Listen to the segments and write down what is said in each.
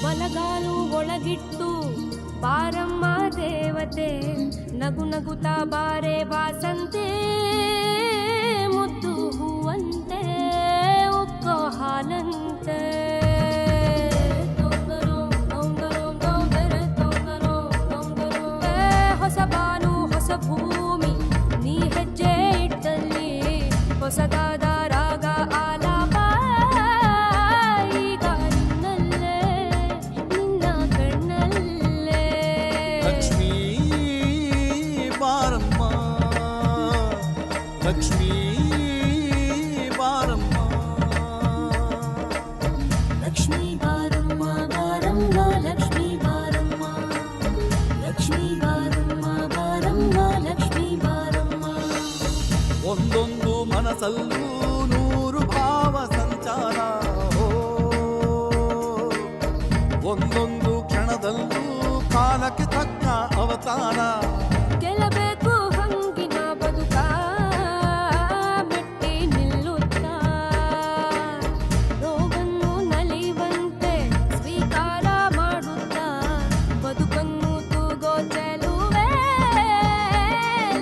ಬಲಗಾಲು ಒಳಗಿಟ್ಟು ಬಾರಮ್ಮ ದೇವತೆ, ನಗು ನಗುತ್ತಾ ಬಾರೆ ಬಾಸಂತೆ, ಮುದ್ದು ಹೂವಂತೆ ಉಕ್ಕೋ ಹಾಲಂತೆ. ಹೊಸ ಬಾನು ಹೊಸ ಭೂಮಿ ನೀ ಹೆಜ್ಜೆ ಇಟ್ಟಲ್ಲಿ, ಹೊಸದಾದ ರಾಗ ಆಲಾಪ ಈಗ ನಿನ್ನಲ್ಲೇ ನಿನ್ನ ಕಣ್ಣಲ್ಲೇ. ಲಕ್ಷ್ಮೀ ಬಾರಮ್ಮ, ಲಕ್ಷ್ಮೀ ಬಾರಮ್ಮ, ಲಕ್ಷ್ಮೀ ಬಾರಮ್ಮ ಬಾರಮ್ಮ, ಲಕ್ಷ್ಮೀ ಬಾರಮ್ಮ, ಲಕ್ಷ್ಮೀ ಬಾರಮ್ಮ ಬಾರಮ್ಮ, ಲಕ್ಷ್ಮೀ ಬಾರಮ್ಮ. ಒಂದೊಂದು ಮನಸ್ಸಲ್ಲೂ ನೂರು ಭಾವ ಸಂಚಾರ, ಒಂದೊಂದು ಕ್ಷಣದಲ್ಲೂ ಕಾಲಕ್ಕೆ ತಕ್ಕ ಅವತಾರ. ಗೆಲ್ಲಬೇಕು ಹಂಗಿನ ಬದುಕ ಮೆಟ್ಟಿ ನಿಲ್ಲುತ್ತಾ, ನೋವನ್ನು ನಲಿವಂತೆ ಸ್ವೀಕಾರ ಮಾಡುತ್ತಾ, ಬದುಕನ್ನು ತೂಗೋ ಚೆಲುವೆ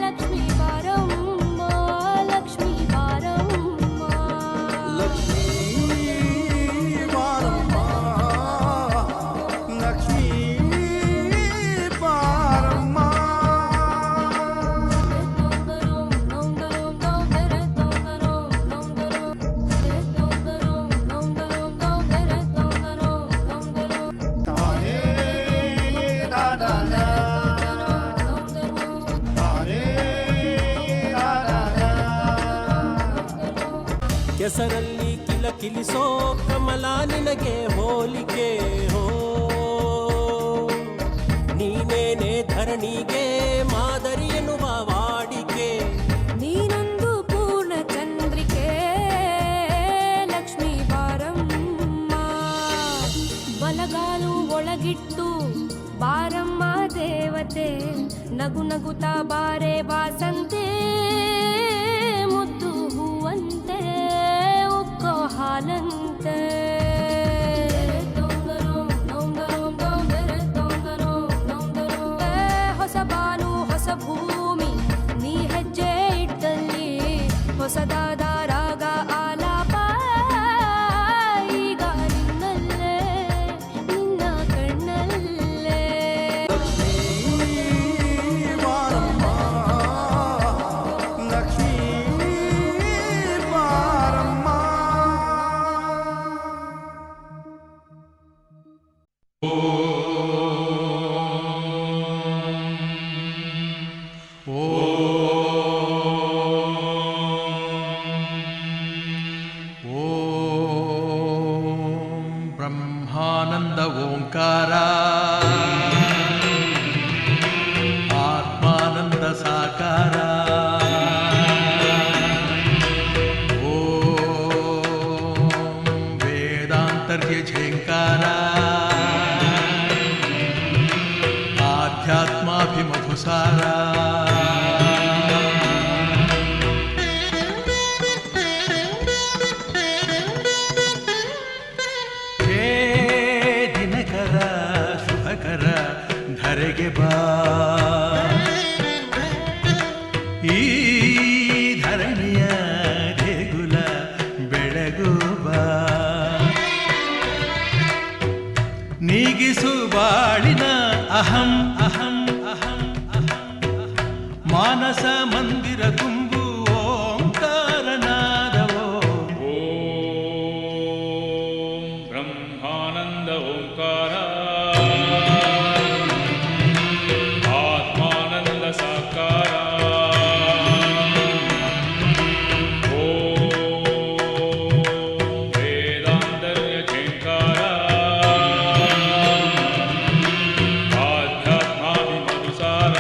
ಲಕ್ಷ್ಮೀ ಬಾರಮ್ಮ, ಲಕ್ಷ್ಮೀ ಬಾರಮ್ಮ. ಲಕ್ಷ್ಮೀ ಬಾರಮ್ಮ, ಲಕ್ಷ್ಮೀ ಬಾರಮ್ಮ. ಕೆಸರಲ್ಲಿ ಕಿಲಕಿಲಿಸೋ ಕಮಲ ನಿನಗೆ ಹೋಲಿಕೆ ಹೋ, ನೀನೇನೆ ಧರಣಿಗೆ ಮಾದರಿ ಎನ್ನುವ ವಾಡಿಕೆ. ನೀನೊಂದು ಪೂರ್ಣ ಚಂದ್ರಿಕೆ ಲಕ್ಷ್ಮೀ ಬಾರಮ್ಮ, ಬಲಗಾಲು ಒಳಗಿಟ್ಟು ಸಂತೆ ನಗು ನಗುತ್ತಾ ಬಾರೆ ವಾಸಂತೆ ಮುದ್ದು ಹೂವಂತೆ ಉಕ್ಕೋ ಹಾಲಂತೆ ಹೊಸ ಬಾನು ಹೊಸ ಭೂಮಿ ನೀ ಹೆಜ್ಜೆ ಇಟ್ಟಲ್ಲಿ ಹೊಸದಾದ ರಾಗ ಆಲಾಪ ಈಗ ನಿನ್ನಲ್ಲೇ ನಿನ್ನ ಕಣ್ಣಲ್ಲೇ ಬಾರಮ್ಮ ಲಕ್ಷ್ಮೀ ಬಾರಮ್ಮ. ಬ್ರಹ್ಮಾನಂದ ಓಂಕಾರ ಆತ್ಮಾನಂದ ಸಾಕಾರ ಓಂ ವೇದಾಂತರ್ಯ ಝೇಂಕಾರ ಆಧ್ಯಾತ್ಮಾಭಿಮಧುಸಾರ ಹೇ ದಿನಕರ ಶುಭಕರ ಧರೆಗೆ ಬಾ ಈ ಧರಣಿಯ ದೇಗುಲ ಬೆಳಗು ಬಾ ನೀಗಿಸು ಬಾಳಿನ ಅಹಂ ಅಹಂ ಅಹಂ ಅಹಂ ಮಾನಸ ಮಂದಿರ ತುಂಬು ಓಂಕಾರನಾದವೋ ಬ್ರಹ್ಮಾನಂದ ಓಂಕಾರ ಆತ್ಮಾನಂದ ಸಾಕಾರ ವೇದಾಂತರ್ಯ ಝೇಂಕಾರ ಆಧ್ಯಾತ್ಮಾಭಿಮಧುಸಾರ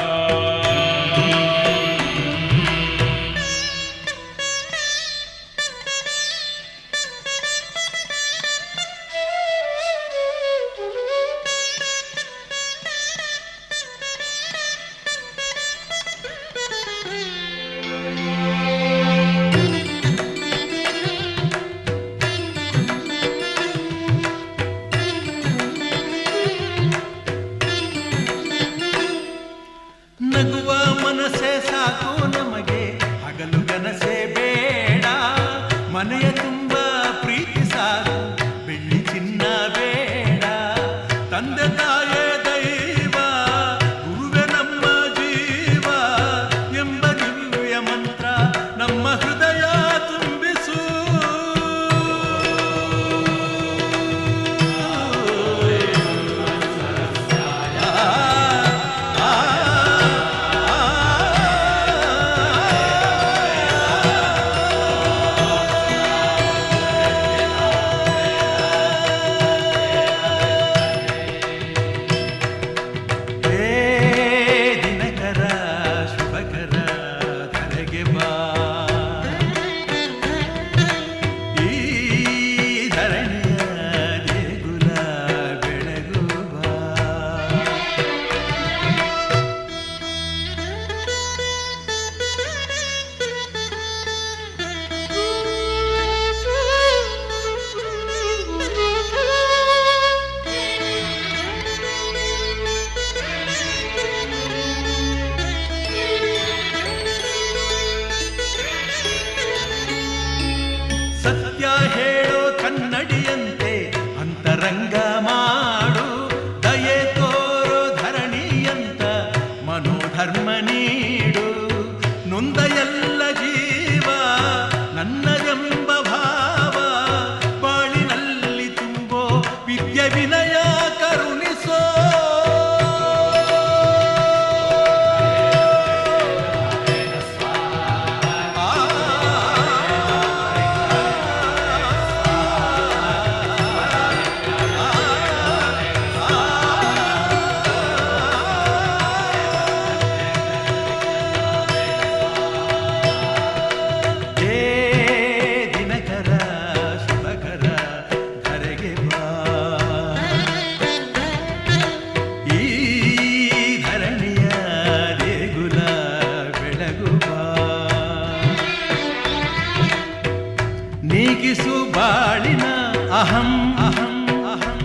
ಅಹಂ ಅಹಂ ಅಹಂ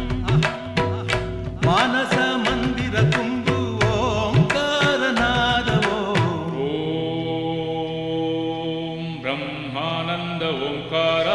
ಮಾನಸ ಮಂದಿರ ತುಂಬು ಓಂಕಾರನಾದವೋ ಓಂ ಬ್ರಹ್ಮಾನಂದ ಓಂಕಾರ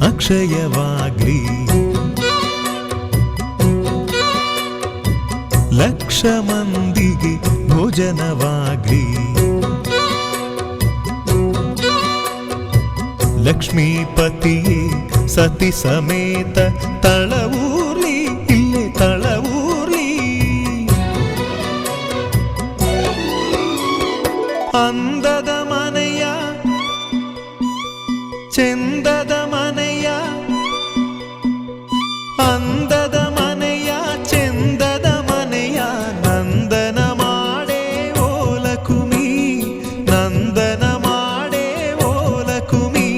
ಅಕ್ಷಯವಾಗ್ಲಿ ಲಕ್ಷ ಮಂದಿಗೆ ಭೋಜನವಾಗ್ಲಿ ಲಕ್ಷ್ಮೀಪತಿಯೇ ಸತಿ ಸಮೇತ ತಳವೂರ್ಲಿ ಇಲ್ಲೇ ತಳವೂರ್ಲಿ ಅಂದದ ಮನೆಯ ಚೆಂದದ ಮನೆಯ ಅಂದದ ಮನೆಯ ಚೆಂದದ ಮನೆಯ ನಂದನ ಮಾಡೇ ಓಲಕುಮಿ ನಂದನ ಮಾಡೇ ಓಲಕುಮಿ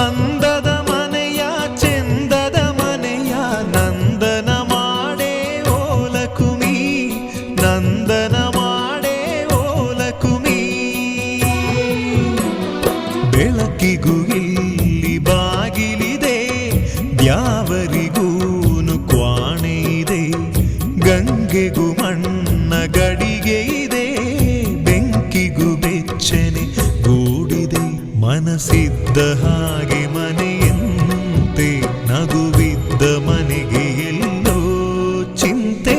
ಅಂದದ ಮನೆಯ ಚೆಂದದ ಮನೆಯ ನಂದನ ಮಾಡೇ ಓಲಕುಮಿ ನಂದನ ಮಾಡೇ ಓಲಕುಮಿ ಬೆಳಕಿಗೂ ಇಲ್ಲಿ ಬಾಗಿಲಿದೆ ದ್ಯಾವರಿಗೂನು ಕ್ವಾಣೆ ಇದೆ ಗಂಗೆಗೂ ಮಣ್ಣ ಗಡಿಗೆ ಇದೆ ಬೆಂಕಿಗೂ ಬೆಚ್ಚನೆ ಗೂಡಿದೆ ಮನಸ್ಸಿದ್ದ ಹಾಗೆ ಮನೆಯಂತೆ ನಗುವಿದ್ದ ಮನೆಗೆ ಎಲ್ಲೋ ಚಿಂತೆ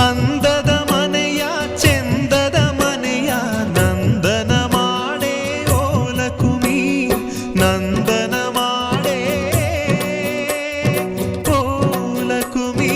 ಅಂದದ ಮನೆಯ ಚೆಂದದ ಮನೆಯ ನಂದನ ಮಾಡೇ ಓಲಕುಮಿ ನಂದನ ಮಾಡೇ ಓಲಕುಮಿ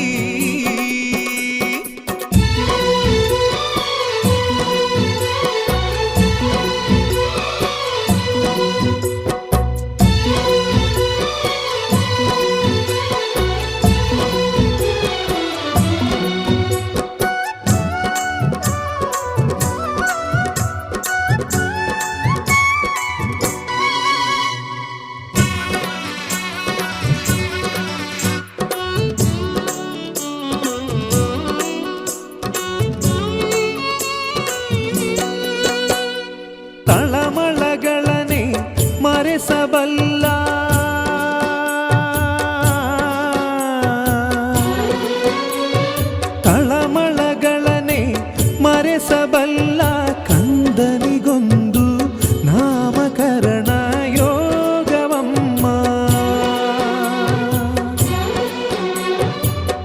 ನಾಮಕರಣ ಯೋಗವಮ್ಮ.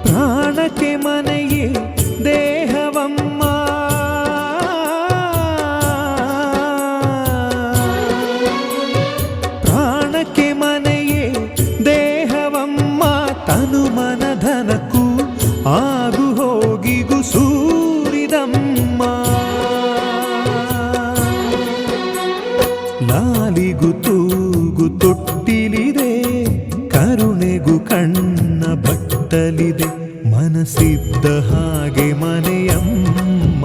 ಪ್ರಾಣಕ್ಕೆ ಮನೆಯೇ ದೇಹವಮ್ಮ. ಪ್ರಾಣಕ್ಕೆ ಮನೆಯೇ ದೇಹವಮ್ಮ. ತನು ಮನಧನಕ್ಕೂ ಆಗು ಹೋಗಿಗು ಸೂರಿದಮ್ಮ. ಲಾಲಿಗು ತೂಗು ತೊಟ್ಟಿಲಿದೆ, ಕರುಣೆಗೂ ಕಣ್ಣ ಬಟ್ಟಲಿದೆ. ಮನಸ್ಸಿದ್ದ ಹಾಗೆ ಮನೆಯಮ್ಮ,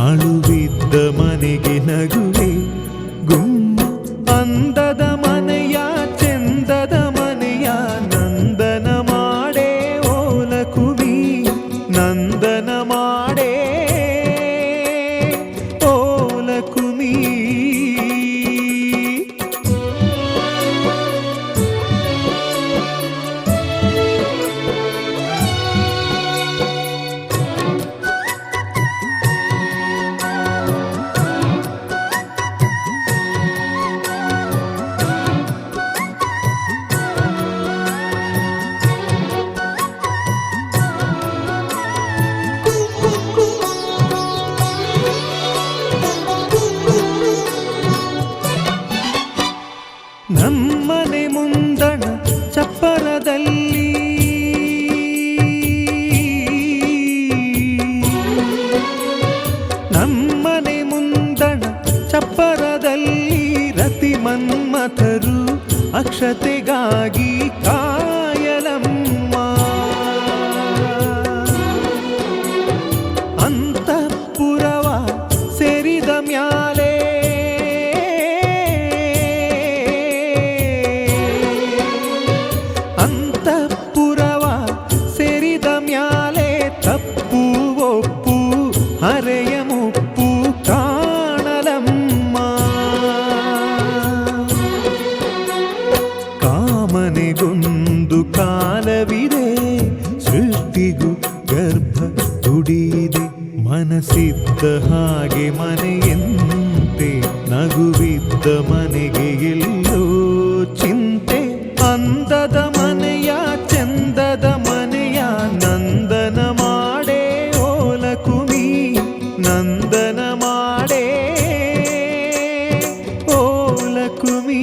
ಅಳುವಿದ್ದ ಮನೆಗೆ ನಗುವೆ ಗುಮ್ಮ. ಅಂದದ ಮನೆಯ ಚೆಂದದ ಮನೆಯ ನಂದನ ಮಾಡೇ ಓಲಕುವಿ, ನಂದನ ಮಾಡೇ ಓಲಕುಮಿ. ನಮ್ಮನೆ ಮುಂದಣ ಚಪ್ಪರದಲ್ಲಿ ನಮ್ಮನೆ ಮುಂದಣ ಚಪ್ಪರದಲ್ಲಿ ರತಿ ಮನ್ಮಥರು ಅಕ್ಷತೆಗಾಗಿ ಕಾಯಲಮ್ಮ. ಅಂತಃಪುರವ ಸೇರಿದ ಮ್ಯಾಲೆ ಅಂತಃಪುರವ ಸೇರಿದ ಮ್ಯಾಲೆ ತಪ್ಪು ಒಪ್ಪು ಹರೆಯ ಮುಪ್ಪು ಕಾಣಲಮ್ಮ. ಕಾಮನೆಗೊಂದು ಕಾಲವಿದೆ, ಸೃಷ್ಟಿಗೂ ಗರ್ಭ ತುಡಿಯಿದೆ. ಮನಸ್ಸಿದ್ದ ಹಾಗೆ ಮನೆಯಂತೆ, ನಗುವಿದ್ದ ಮನೆಗೆ ಎಲ್ಲೋ ಚಿಂತೆ. ಅಂದದ ಮನೆಯ ಚಂದದ ಮನೆಯ ನಂದನ ಮಾಡೇ ಓಲಕುಮಿ, ನಂದನ ಮಾಡೇ ಓಲಕುಮಿ.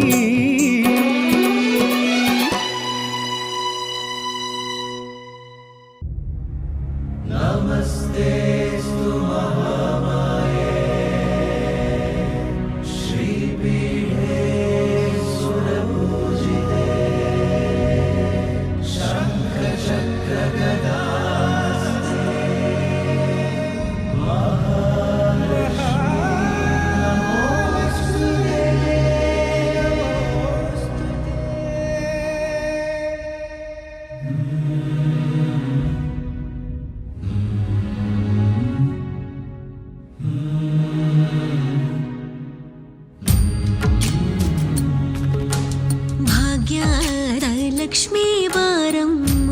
ಭಾಗ್ಯದ ಲಕ್ಷ್ಮೀ ಬಾರಮ್ಮ,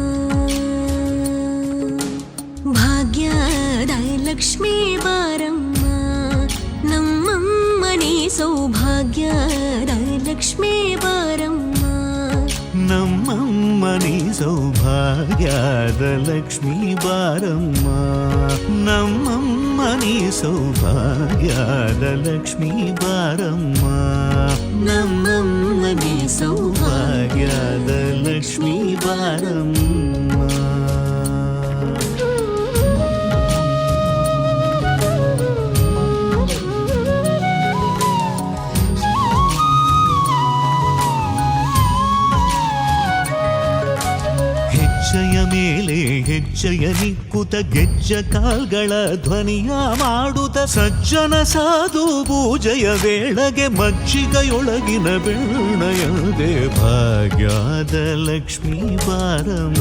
ಭಾಗ್ಯದ ಲಕ್ಷ್ಮೀ ಬಾರಮ್ಮ. ನಮ್ಮಮ್ಮನಿ ಸೌಭಾಗ್ಯದ ಲಕ್ಷ್ಮೀ ಬಾರಮ್ಮ. ನಮ್ಮಮ್ಮನಿ ಸೌಭಾಗ್ಯದ ಲಕ್ಷ್ಮೀ ಬಾರಮ್ಮ. ನಮ್ಮಮ್ಮನಿ ಸೌಭಾಗ್ಯದ ಲಕ್ಷ್ಮೀ ಬಾರಮ್ಮ. ನಮ್ಮಮ್ಮನಿ ಸೌಭಾಗ್ಯದ ಲಕ್ಷ್ಮೀ ಬಾರಮ್ಮ. ಹೆಜ್ಜೆಯ ಮೇಲೆ ಹೆಜ್ಜೆಯ ನಿಕ್ಕುತ ಗೆಜ್ಜ ಕಾಲ್ಗಳ ಧ್ವನಿಯ ಮಾಡುತ್ತ ಸಜ್ಜನ ಸಾಧು ಪೂಜೆಯ ವೇಳೆಗೆ ಮಜ್ಜಿಗೆಯೊಳಗಿನ ಬೆಣ್ಣಯದೆ ಭಾಗ್ಯದ ಲಕ್ಷ್ಮೀ ಬಾರಮ್ಮ.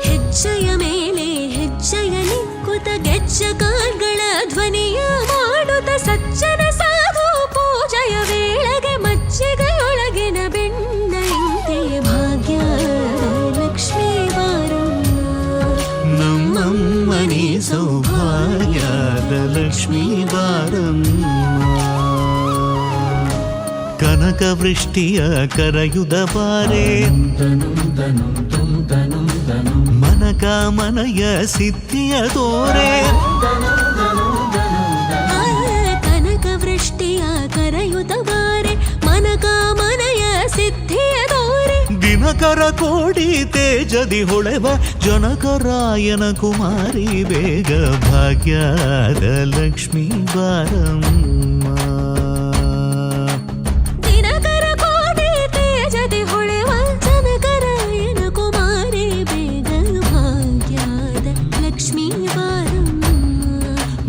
ಹೆಜ್ಜೆಯ ಮೇಲೆ ಹೆಜ್ಜೆಯ ನಿಕ್ಕುತ ಗೆಜ್ಜ ಕಾಲ್ಗಳ ಧ್ವನಿಯ ಮಾಡುತ್ತ ಸಜ್ಜನ ಸಾಧು ಪೂಜೆಯ ವೇಳೆಗೆ ಮಜ್ಜಿಗೆಯೊಳಗಿನ ಬೆಣ್ಣೆಯಂತೆ ಭಾಗ್ಯದ ಲಕ್ಷ್ಮೀ ಬಾರಮ್ಮ. ನಮ್ಮಮ್ಮನಿ ಸೌಭಾಗ್ಯದ ಲಕ್ಷ್ಮೀ ಬಾರಮ್ಮ. ಕನಕವೃಷ್ಟಿಯ ಕರೆಯುದ ಬಾರೆ ಮನಕಾಮನೆಯ ಸಿದ್ಧಿಯ ತೋರೆ ಕನಕವೃಷ್ಟಿಯ ಕರೆಯುತ ಬಾರೆ ಮನಕಾಮನೆಯ ಸಿದ್ಧಿಯ ತೋರೆ ದಿನಕರ ಕೋಡಿ ತೇಜದಿ ಹೊಳೆವ ಜನಕರಾಯನ ಕುಮಾರಿ ಬೇಗ ಭಾಗ್ಯದ ಲಕ್ಷ್ಮೀ ಬಾರಮ್ಮ ದಿನಕರ ಕೋಡಿ ತೇಜದಿ ಹೊಳೆವ ಜನಕರಾಯನ ಕುಮಾರಿ ಬೇಗ ಭಾಗ್ಯದ ಲಕ್ಷ್ಮೀ ಬಾರಮ್ಮ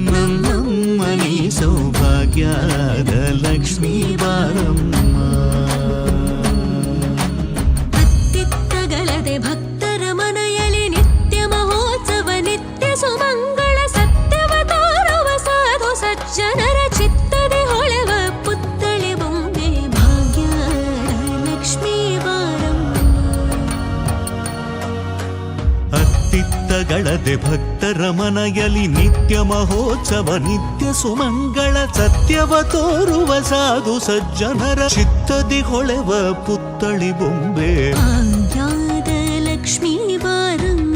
ನಮ್ಮಮ್ಮನಿ ಸೌಭಾಗ್ಯದ ಲಕ್ಷ್ಮೀ ಬಾರಮ್ಮ ಭಕ್ತರ ಮನೆಯಲ್ಲಿ ನಿತ್ಯ ಮಹೋತ್ಸವ ನಿತ್ಯ ಸುಮಂಗಳ ಸತ್ಯವ ತೋರುವ ಸಾಧು ಸಜ್ಜನರ ಚಿತ್ತದೆ ಹೊಳೆವ ಪುತ್ಥಳಿ ಬೊಂಬೆ ಭಾಗ್ಯದ ಲಕ್ಷ್ಮೀ ಬಾರಮ್ಮ ಅತ್ತಿತ್ತಗಳದೆ ಭಕ್ತರ ಮನೆಯಲ್ಲಿ ನಿತ್ಯ ಮಹೋತ್ಸವ ನಿತ್ಯ ಸುಮಂಗಳ ಸತ್ಯವ ತೋರುವ ಸಾಧು ಸಜ್ಜನರ ಚಿತ್ತದಿ ಹೊಳೆವ ಪುತ್ಥಳಿ ಬೊಂಬೆ ಭಾಗ್ಯದ ಲಕ್ಷ್ಮೀ ಬಾರಮ್ಮ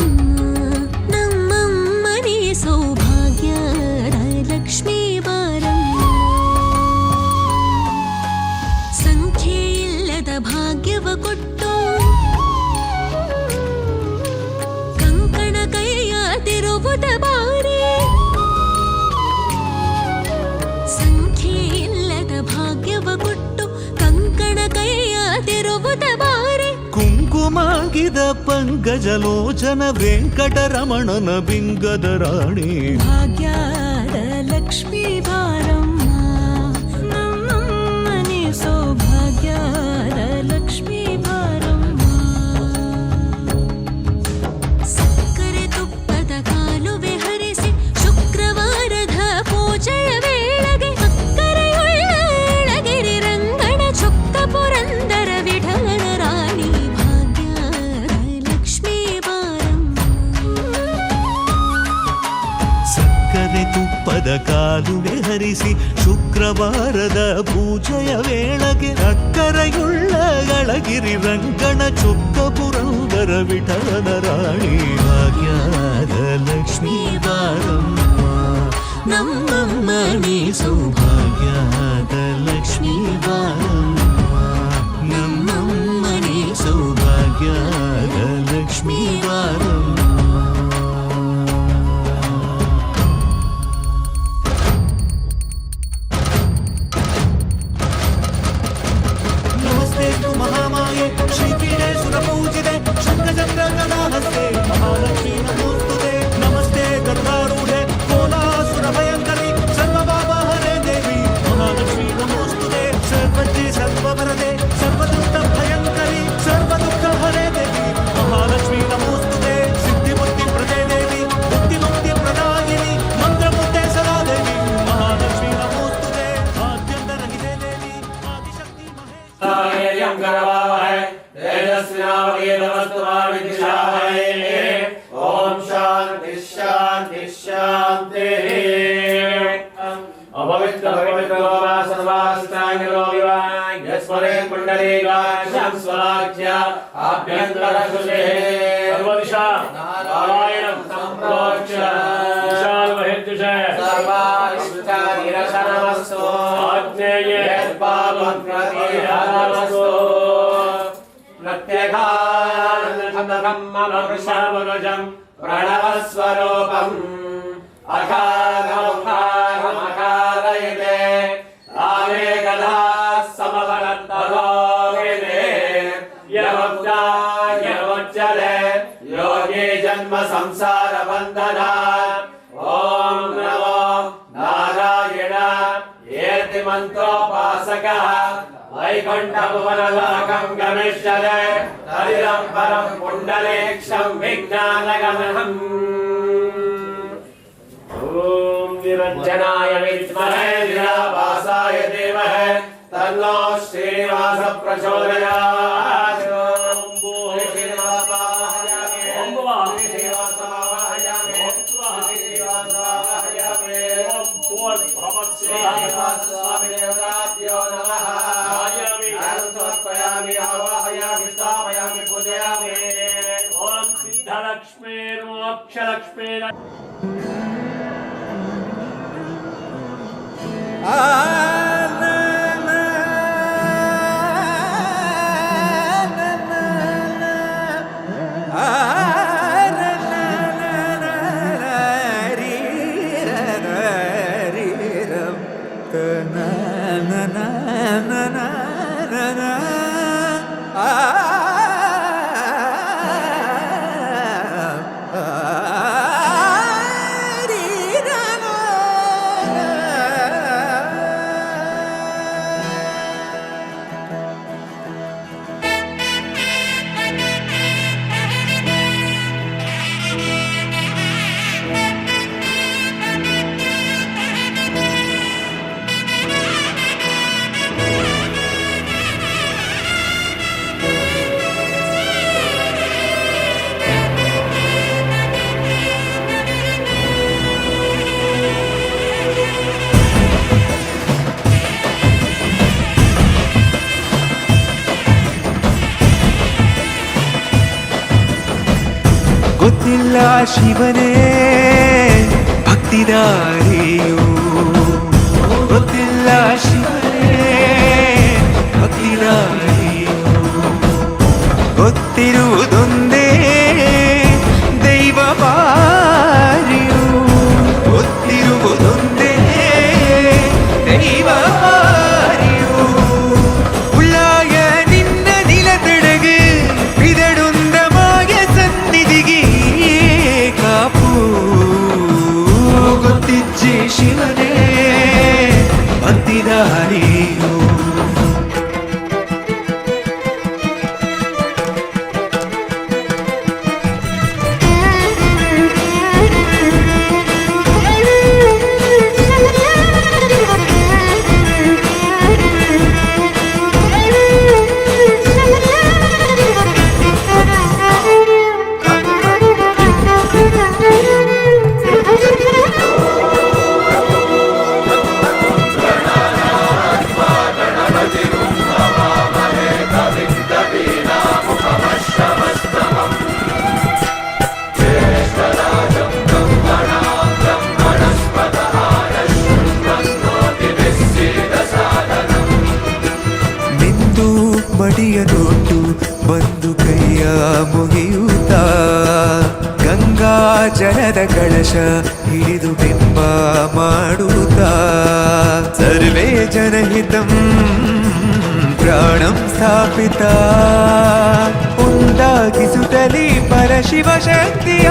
ನಮ್ಮಮ್ಮನೇ ಸೌಭಾಗ್ಯದ ಲಕ್ಷ್ಮೀ ಬಾರಮ್ಮ ಸಂಖ್ಯೆ ಇಲ್ಲದ ಭಾಗ್ಯವ ಕೊಟ್ಟು ಕಂಕಣ ಕೈಯ ತಿರುವುದ ಬಾರಿ ಸಂಖ್ಯೆ ಇಲ್ಲದ ಭಾಗ್ಯವ ಕೊಟ್ಟು ಕಂಕಣ ಕೈಯ ತಿರುವುದ ಬಾರಿ ಕುಂಕುಮಾಗಿದ ಪಂಕಜಲೋಚನ ವೆಂಕಟರಮಣನ ಬಿಂಗದ ರಾಣಿ ಭಾಗ್ಯದ ಲಕ್ಷ್ಮೀ ಬಾರಮ್ಮ ನಮ್ಮಮ್ಮನೆ ಸೌಭಾಗ್ಯದ ಲಕ್ಷ್ಮೀ ಬಾರಮ್ಮ ಸಕ್ಕರೆ ತುಪ್ಪದ ಕಾಲುವೆ ಹರಿಸಿ ಶುಕ್ರವಾರದ ಪೂಜೆಯ ವೇಳೆಗೆ ಅಕ್ಕರೆಯುಳ್ಳ ಎಳಗಿರಿ ರಂಗಣ ಚೊಕ್ಕ ಪುರಂದರ ವಿಠಲನ ರಾಣಿ ಭಾಗ್ಯದ ಲಕ್ಷ್ಮೀ ಬಾರಮ್ಮ ಸಕ್ಕರೆ ತುಪ್ಪದ ಕಾಲುವೆ ಹರಿಸಿ ಶುಕ್ರವಾರದ ಪೂಜೆಯ ವೇಳೆಗೆ ಅಕ್ಕರೆಯುಳ್ಳ ಗಳಗಿರಿ ರಂಗಣ ಚೊಕ್ಕ ಪುರಂದರ ವಿಠಲನ ರಾಣಿ ಭಾಗ್ಯದ ಲಕ್ಷ್ಮೀ ಬಾರಮ್ಮ ನಮ್ಮಮ್ಮನಿ ಸೌಭಾಗ್ಯದ ಲಕ್ಷ್ಮೀ ಬಾರಮ್ಮ ನಮ್ಮಮ್ಮನಿ ಸೌಭಾಗ್ಯದ ಲಕ್ಷ್ಮೀ ಬಾರಮ್ಮ ನಮಸ್ತೆ ಮಹಾಮಾಯೆ ಶ್ರೀಪೀಠೆ ಸುರಪೂಜಿತೆ ಶಂಖಚಕ್ರ ಗದಾಹಸ್ತೆ ಮಹಾಲಕ್ಷ್ಮೀ ನಮೋಸ್ತುತೆ ನಮಸ್ತೆ ಗರುಡಾರೂಢೆ ಕೋಲಾಸುರ ಭಯಂಕರಿ ಸರ್ವಭಾವಹರೆ ದೇವಿ ಮಹಾಲಕ್ಷ್ಮೀ ನಮೋಸ್ತುತೆ ಸರ್ವಜ್ಞೆ ಸರ್ವವರದೆ ಸರ್ವದುಷ್ಟ ಭಯಂಕರಿ ಸರ್ವದುಃಖ ಹರೆ ದೇವಿ ಮಹಾಲಕ್ಷ್ಮೀ ನಮೋಸ್ತುತೆ ಸಿದ್ಧಿಬುದ್ಧಿ ಪ್ರದೇ ದೇವಿ ಬುದ್ಧಿಮುಕ್ತಿ ಪ್ರದಾಯಿನಿ ಮಂತ್ರಮುದ್ದೆ ಸದಾ ದೇವಿ ಮಹಾಲಕ್ಷ್ಮೀ ನಮೋಸ್ತುತೆ ಆದ್ಯಂತರಹಿತೆ ದೇವಿ ಆದಿಶಕ್ತಿ ಓಂ ಶಾಂತಿ ಶಾಂತಿ ಶಾಂತಿ ಅಪವಿತ್ರ ಪವಿತ್ರೋ ವಾ ಸರ್ವಾಸ್ತಾಂಗಿರೋ ವಿವ ಯಸ್ಮರೆ ಕುಂಡಲೀಕಾಕ್ಷಂ ಸ್ವರಾಜ್ಯ ಆಭ್ಯಂತರ ಶುಚೇ ಸರ್ವದಿಶಾ ನಾರಾಯಣಂ ಸಂಪ್ರೋಕ್ಷ್ಯ ವಿಶಾಲಮಹೇದ್ಯುಷ ಸರ್ವಾಶ್ರುತಾ ನಿರಶನಮಸ್ತು ಆಜ್ಞೇಯೇ ಯತ್ಪಾಪಂ ಪ್ರತಿಹಾರಮಸ್ತು ಪ್ರತ್ಯಗಾನಂದಂ ಮಮ ವೃಷಭರುಜಂ ಪ್ರಣವಸ್ವರೂಪಂ ಅಕಾರಮಕಾರಮಕಾರಯತೆ ಆಲೇ ಗದಾ ಸಮವರತ್ತರೋಗಿನೆ ಯವಜ್ಜಲೆ ಯೋಗಿ ಜನ್ಮ ಸಂಸಾರ ಬಂಧನ ಓಂ ನಮೋ ನಾರಾಯಣ ಏತಿ ಮಂತ್ರೋಪಾಸಕ ವೈಕುಂಠ ಭುವನಲೋಕಂ ಗಮಿಷ್ಯತೆ ಹರಿರಂ ಪರಂ ಪುಂಡರೀಕ್ಷಂ ವಿಜ್ಞಾನಗಮನಂ ಓಂ ನಿರಂಜನಾಯ ವಿದ್ಮಹೇ ನಿರಾಭಾಸಾಯ ಧೀಮಹಿ ತನ್ನೋ ಶ್ರೀನಿವಾಸ ಪ್ರಚೋದಯಾತ್ ಓಂ ಭೂ ಶ್ರೀನಿವಾಸಾಯ ಓಂ ಭೂ ಶ್ರೀನಿವಾಸಾಯ ಓಂ ಶ್ರೀನಿವಾಸಾಯ ಓಂ ಭೂ ಭವತ್ಸ್ವಾಮಿ ದೇವತಾಭ್ಯೋ ನಮಃ आवाहयामि स्थापयामि पूजयामि ॐ सिद्धलक्ष्मीर्मोक्षलक्ष्मी ಗೊತ್ತಿಲ್ಲ ಶಿವನೇ ಭಕ್ತಿದಾರಿಯು ಗೊತ್ತಿಲ್ಲ ಶಿವನೇ ಭಕ್ತಿದಾರಿಯು ಗೊತ್ತಿರುವುದೊಂದೇ ದೈವ ಬಾರಿಯು ಗೊತ್ತಿರುವುದೊಂದೇ ದೈವ ಬಾರಿಯು ಉಳ್ಳಾಯ ನಿನ್ನ ನಿಲತಡೆಗೆ ಬಿದಡುಂದ ಮಾಯ ಸನ್ನಿಧಿಗೆ ಕಾಪು ಗೊತ್ತಿಜ್ಜೆ ಶಿವನೇ ಭಕ್ತಿದಾರಿಯು ಮಡಿಯ ನೋಟು ಬಂದು ಕೈಯ ಮುಗಿಯುತ್ತ ಗಂಗಾ ಜಲದ ಕಳಶ ಹಿಡಿದು ಬಿಂಬ ಮಾಡುತ್ತ ಸರ್ವೇ ಜನಹಿತಂ ಪ್ರಾಣಂ ಸ್ಥಾಪಿತ ಉಂಟಾಗಿಸುತ್ತಲಿ ಪರಶಿವ ಶಕ್ತಿಯ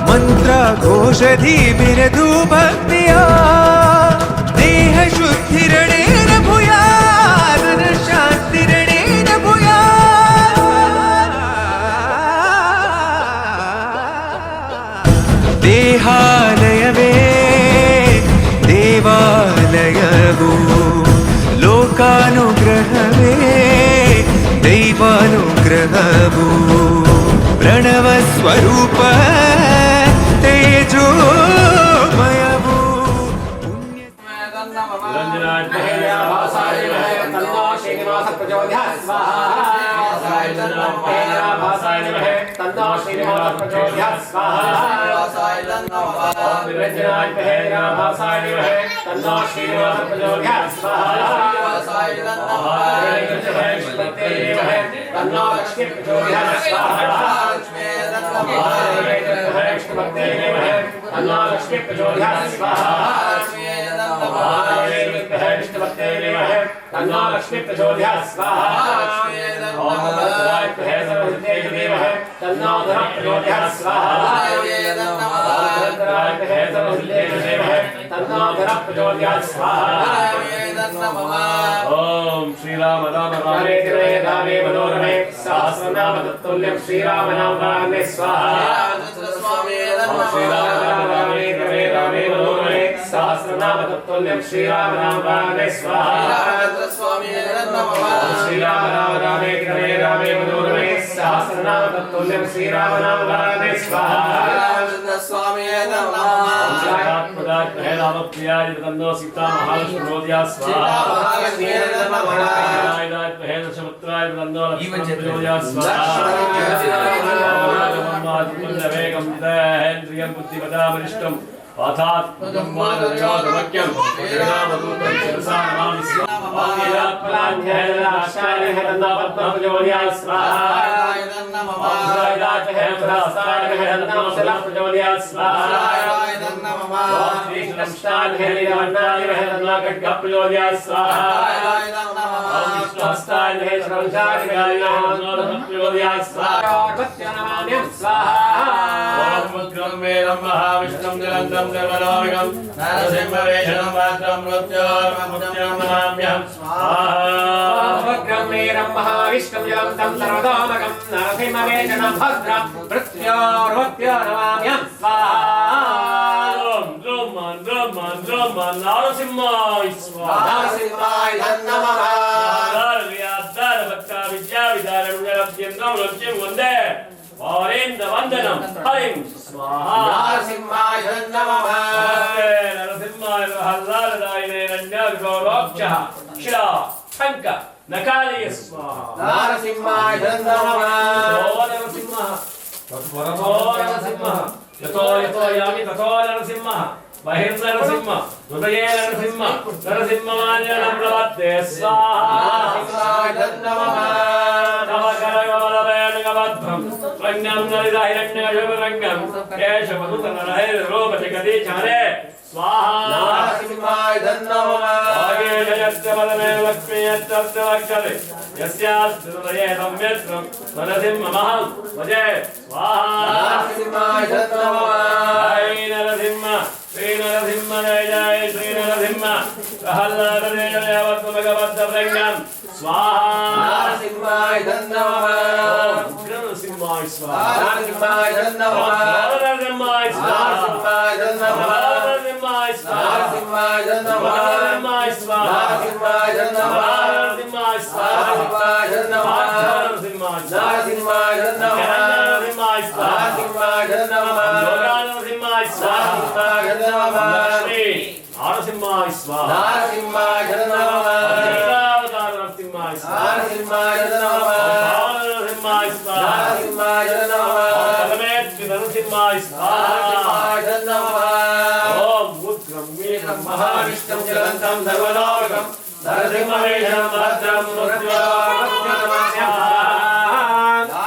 ಮಂತ್ರ ಘೋಷಧಿ ಮೆರೆದು ಭಕ್ತಿಯ ದೇಹ ಶುದ್ಧಿರಣೇನ ಭೂಯಾ ಶಾಂತಿರಣೇನ ಭೂಯಾ ದೇಹಾಲಯವೇ ದೇವಾಲಯವು ಲೋಕಾನುಗ್ರಹವೇ ದೈವಾನುಗ್ರಹವು ಪ್ರಣವ ಸ್ವರೂಪ ತೇಜೋಮಯವು तन्नो श्रीनिवास प्रचोदयात् स्वाहा निरंजनाय महेन्द्र भासाय नमः तन्नो श्रीनिवास प्रचोदयात् स्वाहा तन्नो लक्ष्मी प्रचोदयात् स्वाहा तन्नो लक्ष्मी प्रचोदयात् स्वाहा तन्नो लक्ष्मी प्रचोदयात् स्वाहा ओम तत्सदाय सर्वसिद्धे देवः तन्नो धन प्रचोदयात् स्वाहा तन्नो धन प्रचोदयात् स्वाहा ओम श्री राम राम रामे रामे मनोरमे सहस्रनाम तत्तुल्यं श्री राम नाम रामे स्वाहा श्री राम रामे रामे मनोरमे सहस्रनाम तत्तुल्यं श्री राम नाम रामे स्वाहा श्री राम रामे रामे मनोरमे सहस्रनाम तत्तुल्यं श्री राम नाम रामे स्वाहा पदार्थहेदामप्रियाय तन्नो सीता महालक्ष्मीरोदया स्वाहा दशमुत्राय तन्नो लक्ष्मीरोदया स्वाहा वेगं बुद्धिपदामरिष्टम् अर्थात् ब्रह्मादयोगमक्यं वेदामदूतं शिरसा नमामि स्वाहा वेदात्मनाध्यायनाशाय तन्नोपद्मप्रचोदया स्वाहा प्रचोदया स्वाहा प्रचोदया स्वाहा महाविष्णुं जलन्तं सर्वलोकं नरसिंहवेषणं वात्रं मृत्योर्मुक्त्यं नमाम्यहं स्वाहा महाविष्णुं जलन्तं सर्वतोमुखं नरसिंहवेषणं भद्रं मृत्योर्मुक्त्यो नमाम्यहं स्वाहा नरसिंहाय स्वाहा नरसिंहाय नमः वंदनम हरिं स्वाहा नरसिंहाय नमः नरसिंहाय हल्लादायिने नन्यगौरोक्षः शिला शंक नकालय स्वाहा नरसिंहाय नमः नरसिंहः नरसिंहः यतो यामि ततो नरसिंहः बहिर्नरसिंह हृदये नरसिंह नरसिंहमान्यनं प्रवत्ते स्वाहा नरसिंहाय नमः नवकरकमलवेणुगबद्धं रङ्गं नलितहिरण्यशुभरङ्गं केशवदुतनरहैर्रोपजगदीचहरे स्वाहा नरसिंहाय नमः भागेशयस्य वदने लक्ष्मीयश्च लक्ष्यते यस्यास्ति हृदये सम्यत्रं नरसिंहमहं भजे स्वाहा नरसिंहाय नमः जय नरसिंह श्री नरसिंह जय श्री नरसिंह प्रहल्लाददेवत्वभगवद्भृङ्गं स्वाहा नरसिंहाय नमः नरसिंहाय स्वाहा नरसिंहाय नमः नरसिंहाय स्वाहा नरसिंहाय नमः नरसिंहाय स्वाहा नरसिंहाय नमः नरसिंहाय स्वाहा नरसिंहाय नमः नरसिंहाय स्वाहा नरसिंहाय नमः नरसिंहाय नरसिंहाय नमः नरसिंहाय स्वाहा नरसिंहाय नमः नरसिंहाय स्वाहा नरसिंहाय नमः नरसिंहाय स्वाहा नरसिंहाय नमः नरसिंहाय स्वाहा नरसिंहाय नमः नरसिंहाय स्वाहा नरसिंहाय नमः नरसिंहाय स्वाहा नमः ओम मुद्रं वीरं महाविष्णुं जलन्तं सर्वलोकं नरसिंहवेषणं भद्रं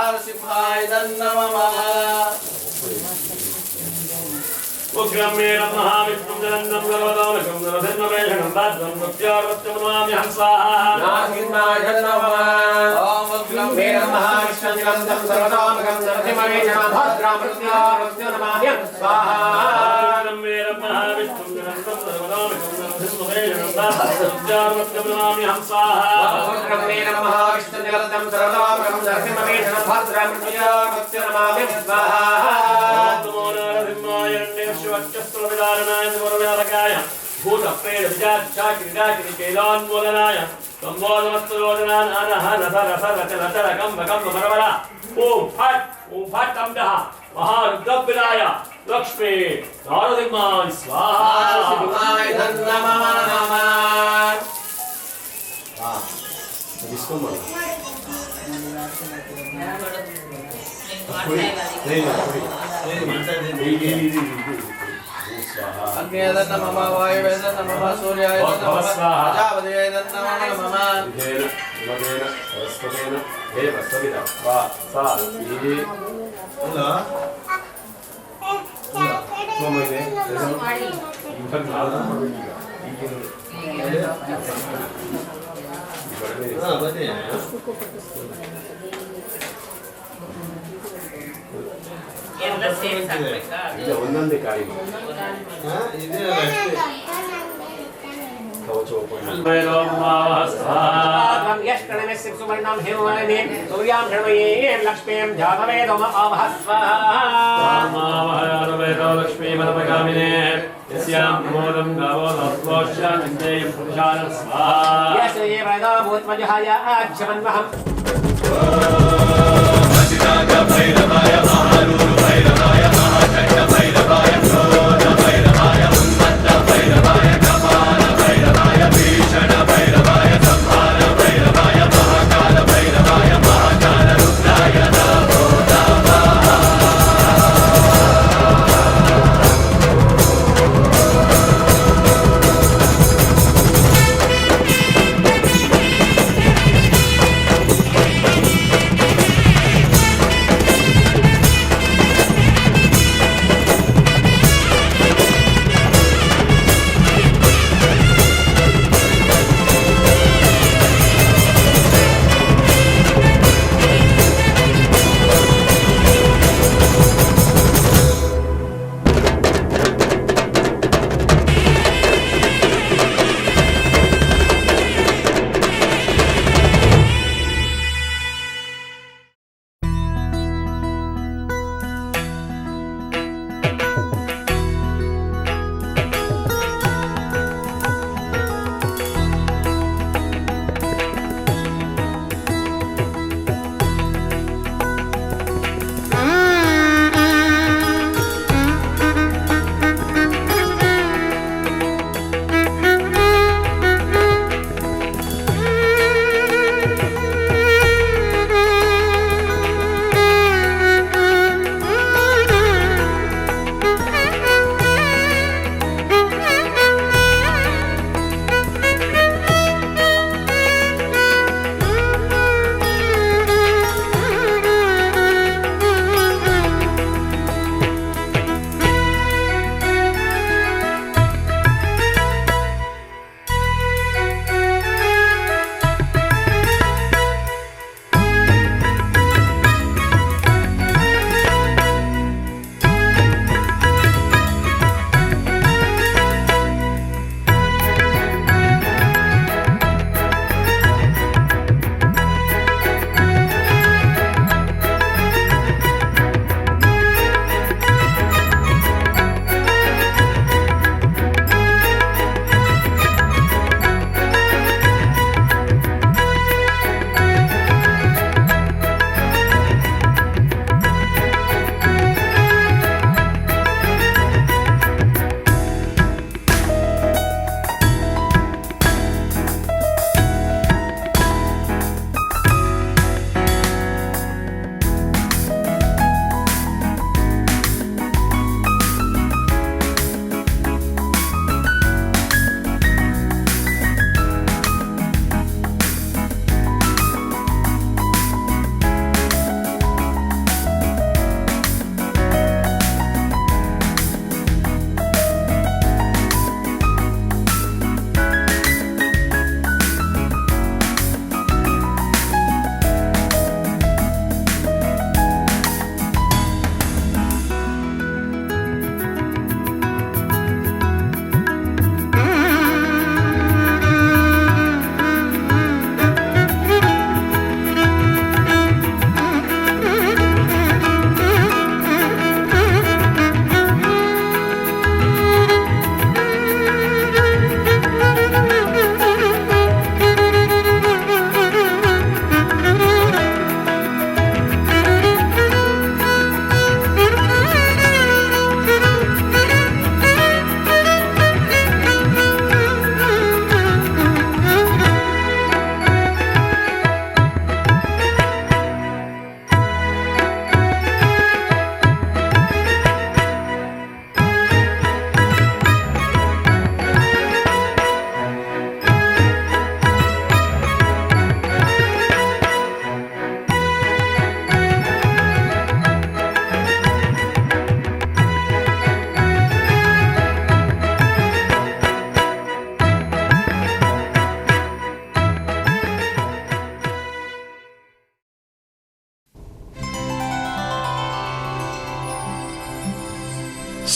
नरसिंहाय नमः उग्रं वीरं महाविष्णुं जलन्तं सर्वलोकं नरसिंहवेषणं भद्रं नमाम्यहं स्वाहा नरसिंहाय नमः ओम उग्रं वीरं महाविष्णुं जलन्तं सर्वलोकं नरसिंहवेषणं भद्रं नमाम्यहं स्वाहा उग्रं वीरं महाविष्णुं जलन्तं सर्वलोकं नरसिंहवेषणं भद्रं नमाम्यहं स्वाहा उग्रं वीरं महाविष्णुं जलन्तं सर्वलोकं नरसिंहवेषणं भद्रं नमाम्यहं स्वाहा नमो नरसिंहाय शिवच्चस्त्रविदारणाय सुवर्णरकाय भूतप्रेत विजाक्षाक्रीडाकिनि केलान्मूलनाय संबोधमस्तरोदनानहनसरसरचरकम्बकम्बरवरा ओम फट् अम्बः महारुद्रविदाय लक्ष्मी नरसिंहाय स्वाहा नरसिंहाय नमः अग्नेय नमः वायवे नमः सूर्याय नमः प्रजापतये नमः नमः सरस्वतेन देव सविता वा सा इति मोमने ಒಂದೊಂದೇ ಕಾಯಿ लक्ष्मीं जातवेदम लक्ष्मी मनपगामिने यस्यां प्रमोदं गावो नवोष्या चिन्तयं पुरुषानं स्वाहा यस्य ये वेदा भूत्मजहाय आज्यमन्वहम् भैरवाय महारूर भैरवाय महाचण्ड भैरवाय क्रोध भैरवाय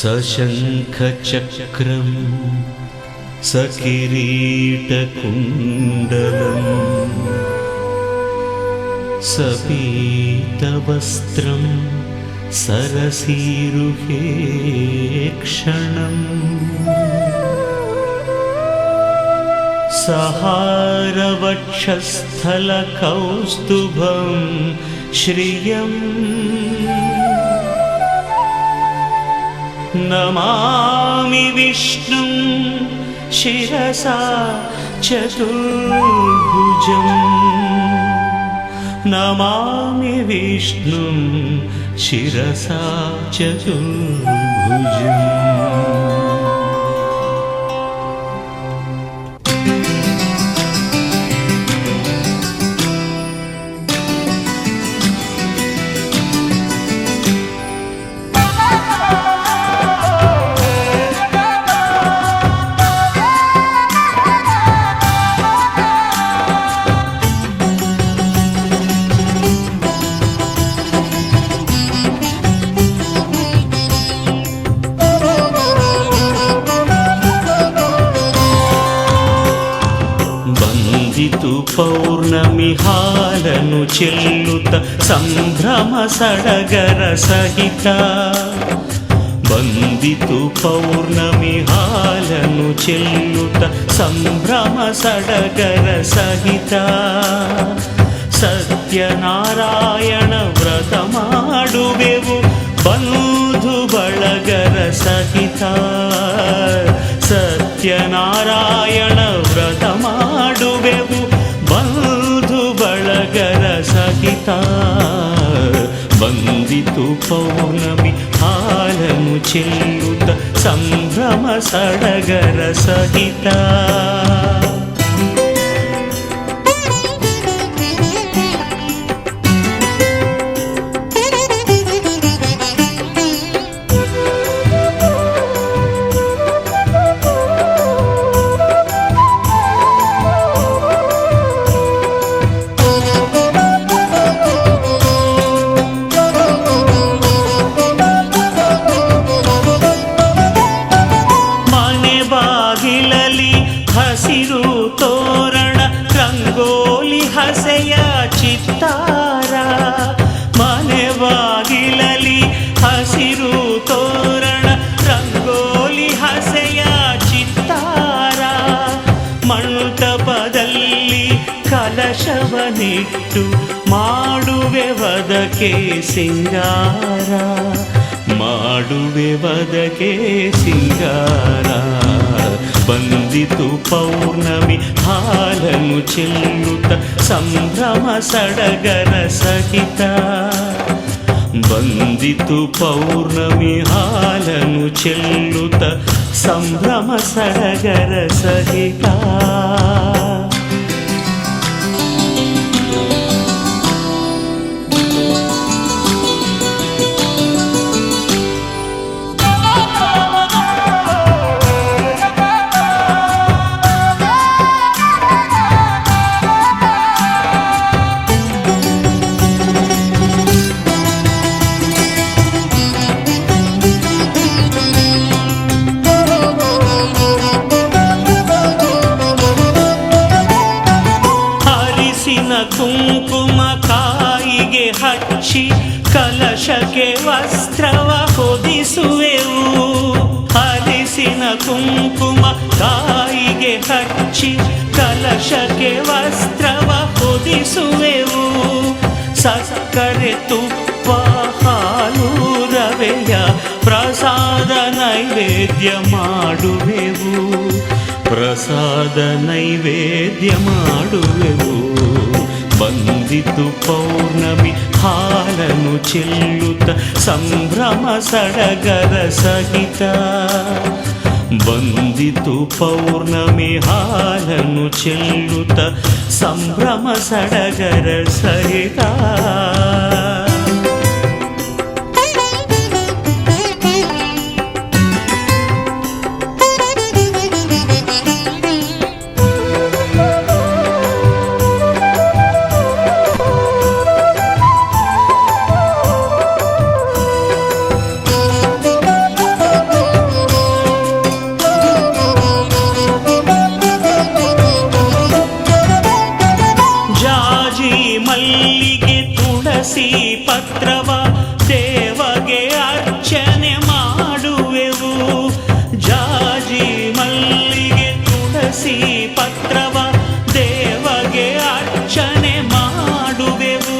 सशङ्खचक्रं सकिरीटकुण्डलं सपीतवस्त्रं सरसीरुहे क्षणम् सहारवक्षस्थलकौस्तुभं श्रियम् नमामि विष्णुं शिरसा चतुर्भुजम् नमामि विष्णुं शिरसा चतुर्भुजम् ಪೌರ್ಣಮಿ ಹಾಲನು ಚೆಲ್ಲುತ್ತ ಸಂಭ್ರಮ ಸಡಗರ ಸಹಿತ ಬಂದಿತು ಪೌರ್ಣಮಿ ಹಾಲನು ಚೆಲ್ಲುತ್ತ ಸಂಭ್ರಮ ಸಡಗರ ಸಹಿತ ಸತ್ಯನಾರಾಯಣ ವ್ರತ ಮಾಡುವೆವು ಬಂಧು ಬಳಗರ ಸಹಿತ ಸತ್ಯನಾರಾಯಣ ವ್ರತ ಮಾಡುವೆವು ಬಂಧು ಬಳಗರ ಸಹಿತ ಬಂದಿತು ಪೌರ್ಣಮಿ ಹಾಲನು ಚೆಲ್ಲುತ್ತ ಸಂಭ್ರಮ ಸಡಗರ ಸಹಿತ ಕಲಶವನಿಟ್ಟು ಮಾಡುವೆ ವದಕೆ ಸಿಂಗಾರ ಮಾಡುವೆ ವದಕೆ ಸಿಂಗಾರ ಬಂದಿತು ಪೌರ್ಣಮಿ ಹಾಲನು ಚೆಲ್ಲುತ್ತ ಸಂಭ್ರಮ ಸಡಗರ ಸಹಿತ ಬಂದಿತು ಪೌರ್ಣಮಿ ಹಾಲನು ಚೆಲ್ಲುತ್ತ ಸಂಭ್ರಮ ಸಡಗರ ಸಹಿತ ಕುಂಕುಮ ಕಾಯಿಗೆ ಹಚ್ಚಿ ಕಲಶಕ್ಕೆ ವಸ್ತ್ರವ ಹೊದಿಸುವೆವು ಹರಿಸಿನ ಕುಂಕುಮ ಕಾಯಿಗೆ ಹಚ್ಚಿ ಕಲಶಕ್ಕೆ ವಸ್ತ್ರವ ಹೊದಿಸುವೆವು ಸಕ್ಕರೆ ತುಪ್ಪ ಹಾಲು ರವೆಯ ಪ್ರಸಾದ ನೈವೇದ್ಯ ಮಾಡುವೆವು ಪ್ರಸಾದ ನೈವೇದ್ಯ ಮಾಡುವೆವು ಬಂದಿತು ಪೌರ್ಣಮಿ ಹಾಲನು ಚೆಲ್ಲುತ್ತ ಸಂಭ್ರಮ ಸಡಗರ ಸಹಿತ ಬಂದಿತು ಪೌರ್ಣಮಿ ಹಾಲನು ಚೆಲ್ಲುತ್ತ ಸಂಭ್ರಮ ಸಡಗರ ಸಹಿತ ಮಲ್ಲಿಗೆ ತುಳಸಿ ಪತ್ರವ ದೇವಗೆ ಅರ್ಚನೆ ಮಾಡುವೆವು. ಜಾಜಿ ಮಲ್ಲಿಗೆ ತುಳಸಿ ಪತ್ರವ ದೇವಗೆ ಅರ್ಚನೆ ಮಾಡುವೆವು.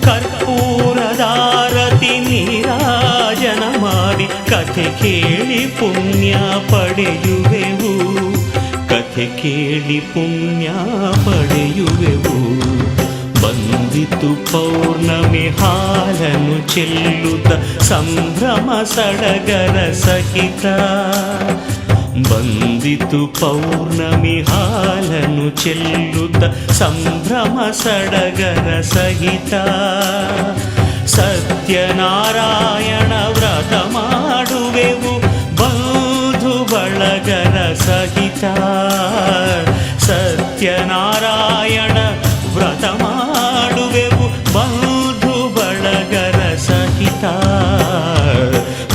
ಕರ್ಪೂರದಾರತಿ ನೀರಾಜನ ಮಾಡಿ ಕಥೆ ಕೇಳಿ ಪುಣ್ಯ ಪಡೆಯುವೆವು. ಕಥೆ ಕೇಳಿ ಪುಣ್ಯ ಪಡೆಯುವೆವು. ಬಂದಿತು ಪೌರ್ಣಮಿ ಹಾಲನ್ನು ಚೆಲ್ಲುತ್ತ ಸಂಭ್ರಮ ಸಡಗರ ಸಹಿತ. ಬಂದಿತು ಪೌರ್ಣಮಿ ಹಾಲನ್ನು ಚೆಲ್ಲುತ್ತ ಸಂಭ್ರಮ ಸಡಗರ ಸಹಿತ. ಸತ್ಯನಾರಾಯಣ ವ್ರತ ಮಾಡುವೆವು ಬಂಧು ಬಳಗರ ಸಹಿತ. ಸತ್ಯನಾರಾಯಣ ವ್ರತ ಮಾಡುವೆವು ಬಂಧು ಬಳಗರ ಸಹಿತ.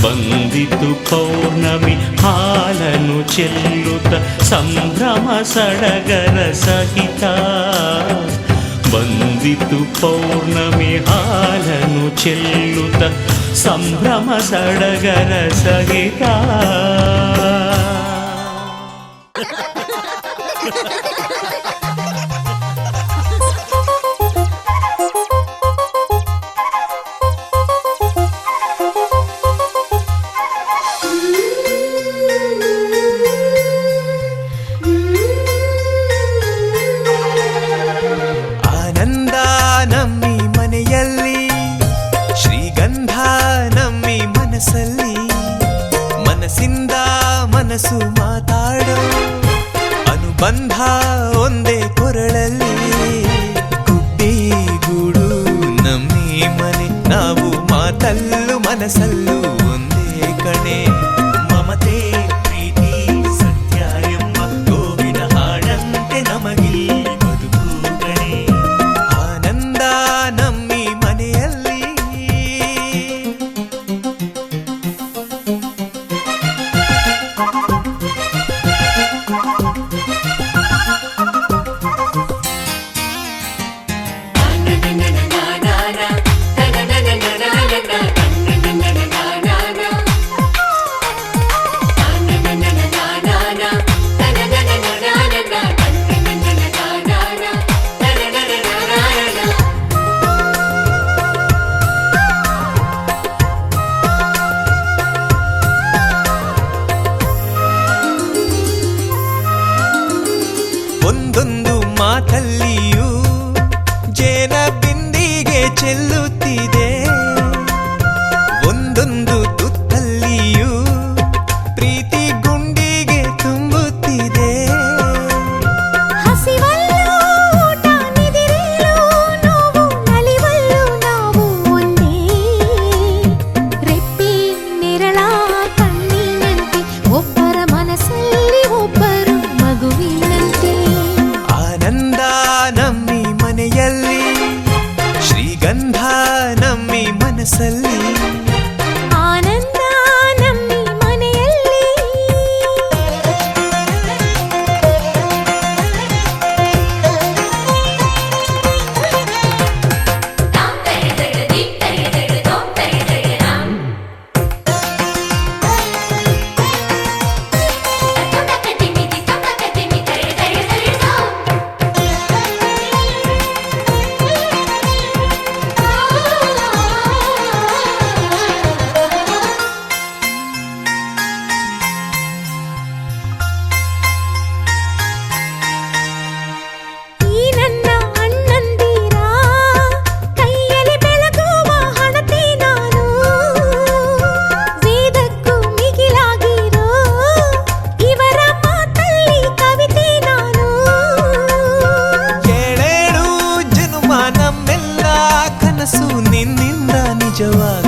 ಬಂದಿತು ಪೌರ್ಣಮಿ ಹಾಲನ್ನು ಚೆಲ್ಲುತ್ತ ಸಂಭ್ರಮ ಸಡಗರ ಸಹಿತ. ಬಂದಿತು ಪೌರ್ಣಮಿ ಹಾಲನ್ನು ಚೆಲ್ಲುತ್ತ ಸಂಭ್ರಮ ಸಡಗರ ಸಹಿತ. ಆನಂದ ನಮ್ಮಿ ಮನೆಯಲ್ಲಿ, ಶ್ರೀಗಂಧ ನಮ್ಮಿ ಮನಸ್ಸಲ್ಲಿ. ಮನಸ್ಸಿಂದ ಮನಸ್ಸು ಮಾತಾಡೋ ಅನುಬಂಧ ಒಂದೇ ಕೊರಳಲ್ಲಿ. ಗುಬ್ಬಿ ಗೂಡು ನಮ್ಮಿ ಮನೆ, ನಾವು ಮಾತಲ್ಲೂ ಮನಸ್ಸಲ್ಲೂ ಒಂದೇ ಕಣೆ. ಮಮತೆ ಪ್ರೀತಿ ಸತ್ಯ ಎಂಬ ಗೋವಿನ ಹಾಡಂತೆ ನಮಗಿಲ್ಲಿ ಬದುಕು ಕಣೆ. ಆನಂದ ನಮ್ಮಿ ಮನೆಯಲ್ಲಿ. ಒಂದೊಂದು ಮಾತಲ್ಲಿಯೂ ಜೇನ ಬಿಂದಿಗೆ ಚೆಲ್ಲುತ್ತಿದೆ. ಒಂದೊಂದು ತುತ್ತಲ್ಲಿಯೂ ಪ್ರೀತಿ ಗುಂಡಿಗೆ ತುಂಬುತ್ತಿದೆ. ಹಸಿವಲ್ಲೂ ಊಟ ನಿದಿರಲ್ಲೂ ನೋವು ನಲಿವಲ್ಲೂ ನಾವು ಒಂದೇ. ರೆಪ್ಪಿ ನೆರಳ ಕಣ್ಣಿನಂತೆ ಒಬ್ಬರ ಮನಸ್ಸಲ್ಲಿ ಒಬ್ಬರು ಮಗುವಿನಂತೆ. ಆನಂದ ನಮ್ಮಿ ಮನೆಯಲ್ಲಿ, ಶ್ರೀಗಂಧ ನಮ್ಮಿ ಮನಸ್ಸಲ್ಲಿ. ಆನಂದ ನಮ್ಮಿ ಮನೆಯಲ್ಲಿ. ಈ ನನ್ನ ಅಣ್ಣಂದಿರ ಕೈಯಲ್ಲಿ ಬೆಳಗುವ ಹಣತೆ ನಾನು. ವೇದಕ್ಕೂ ಮಿಗಿಲಾಗಿರೋ ಇವರ ಮಾತಲ್ಲಿ ಕವಿತೆ ನಾನು. ಏಳೇಳು ಜನುಮ ನಮ್ಮೆಲ್ಲ ಕನಸು ನಿನ್ನಿಂದ ನಿಜವಾಗ